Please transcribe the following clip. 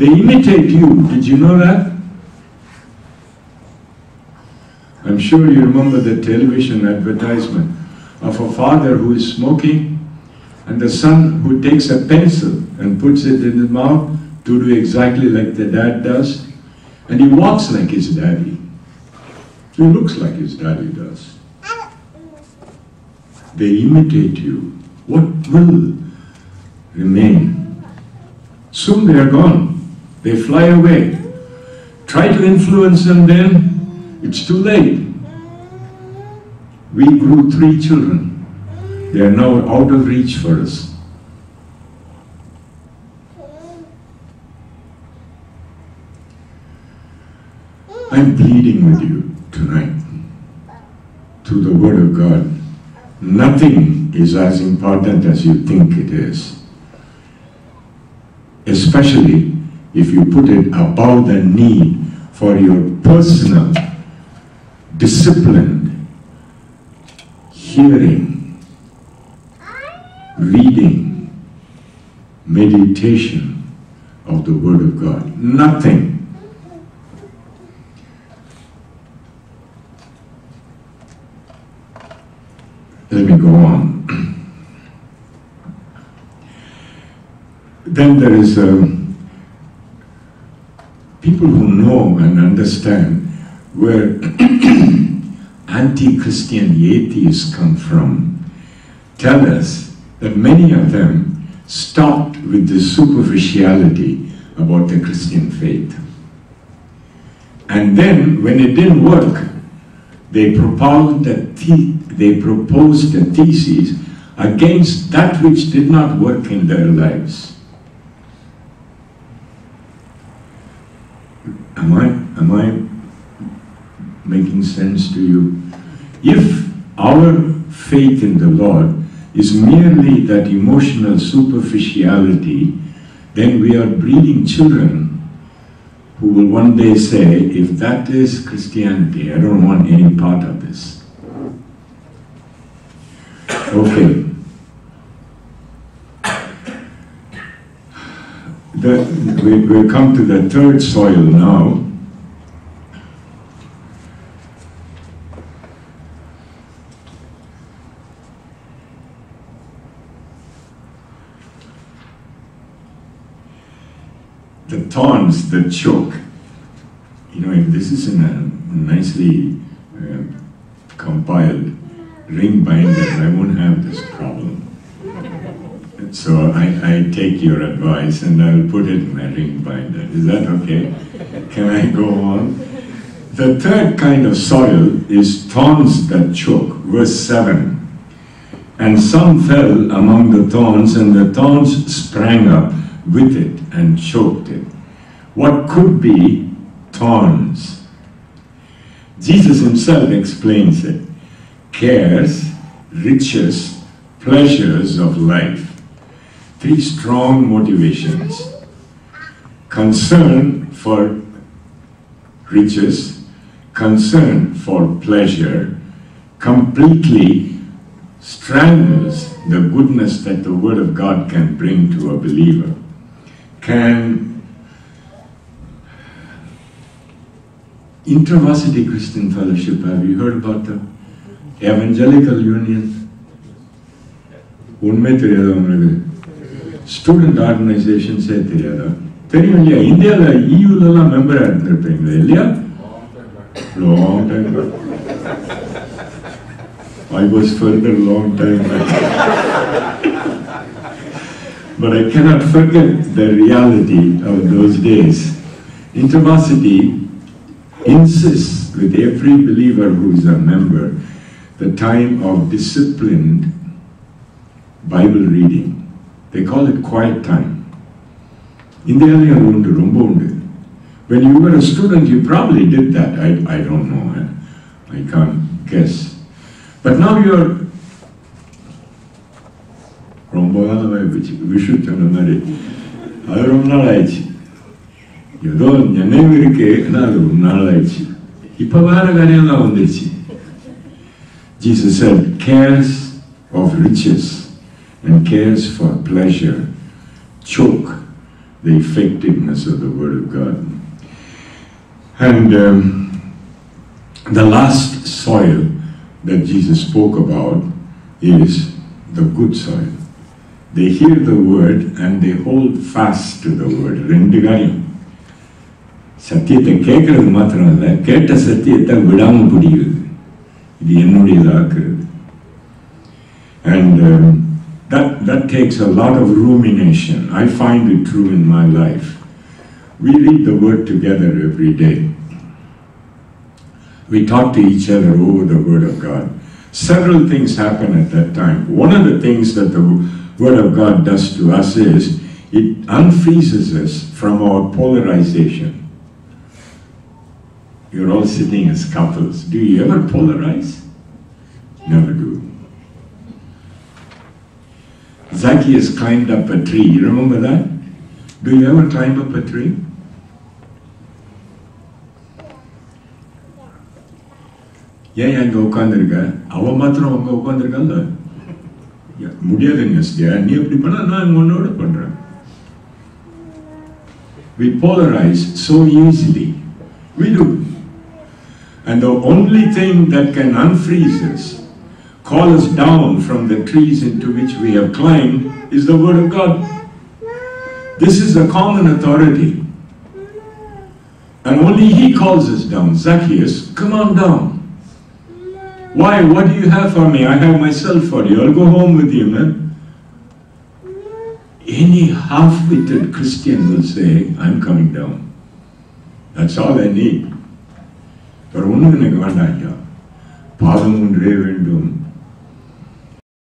They imitate you. Did you know that? I'm sure you remember the television advertisement of a father who is smoking and the son who takes a pencil and puts it in his mouth to do exactly like the dad does. And he walks like his daddy. He looks like his daddy does. They imitate you. What will remain? Soon they are gone. They fly away. Try to influence them then, it's too late. We grew 3 children. They are now out of reach for us. I'm pleading with you tonight, through the Word of God. Nothing is as important as you think it is. Especially if you put it above the need for your personal, disciplined hearing, reading, meditation of the Word of God. Nothing. Let me go on. Then there is people who know and understand where anti-Christian atheists come from, tell us that many of them stopped with the superficiality about the Christian faith. And then, when it didn't work, they proposed a thesis against that which did not work in their lives. Am I making sense to you? If our faith in the Lord is merely that emotional superficiality, then we are breeding children who will one day say, if that is Christianity, I don't want any part of this. Okay. We come to the third soil now. The thorns that choke. You know, if this is in a nicely compiled ring binder, I won't have this problem. So I take your advice and I'll put it in my ring binder. Is that okay? Can I go on? The third kind of soil is thorns that choke. Verse 7. And some fell among the thorns, and the thorns sprang up with it and choked it. What could be thorns? Jesus himself explains it. Cares, riches, pleasures of life. 3 strong motivations. Concern for riches, concern for pleasure, completely strangles the goodness that the Word of God can bring to a believer. InterVarsity Christian Fellowship, have you heard about the Evangelical Union? உண்மை தெரியாத உங்களுக்கு student ஆர்கனைசேஷன்ஸே தெரியாதா? தெரியும் இல்லையா? இந்தியாவில் EUலாம் மெம்பராக இருந்திருப்பீங்களா இல்லையா? Long time back. I was further long time back. But I cannot forget the reality of those days. InterVarsity insists with every believer who is a member the time of disciplined Bible reading. They call it quiet time. When you were a student, you probably did that. I don't know. I can't guess. But now you're Jesus said, cares of riches and cares for pleasure choke the effectiveness of the Word of God. And the last soil that Jesus spoke about is the good soil. They hear the Word and they hold fast to the Word. ரெண்டு காரியம். சத்தியத்தை கேட்கறது மாத்திரம் இல்லை, கேட்ட சத்தியத்தை விடாம பிடிக்கிறது. இது என்னுடையதாக்குறது. And that takes a lot of rumination. I find it true in my life. We read the Word together every day. We talk to each other over the Word of God. Several things happen at that time. One of the things that the Word of God does to us is it unfreezes us from our polarization. You're all sitting as couples. Do you ever polarize? Never do. Zacchaeus climbed up a tree. You remember that? Do you ever climb up a tree? ஏன் அங்கே உட்காந்துருக்க? அவன் மாத்திரம் அங்கே உட்காந்துருக்கல, முடியாதுங்க. நீ எப்படி பண்ண, நான் உன்னோட பண்றேன். We polarize so easily. We do. And the only thing that can unfreeze us, call us down from the trees into which we have climbed, is the Word of God. This is the common authority. And only He calls us down. Zacchaeus, come on down. Why? What do you have for me? I have myself for you. I'll go home with you, man. Any half-witted Christian will say, I'm coming down. That's all I need. But ஒன்றும் எனக்கு வேண்டாம் ஐயா. பாதம் ஒன்றே வேண்டும்,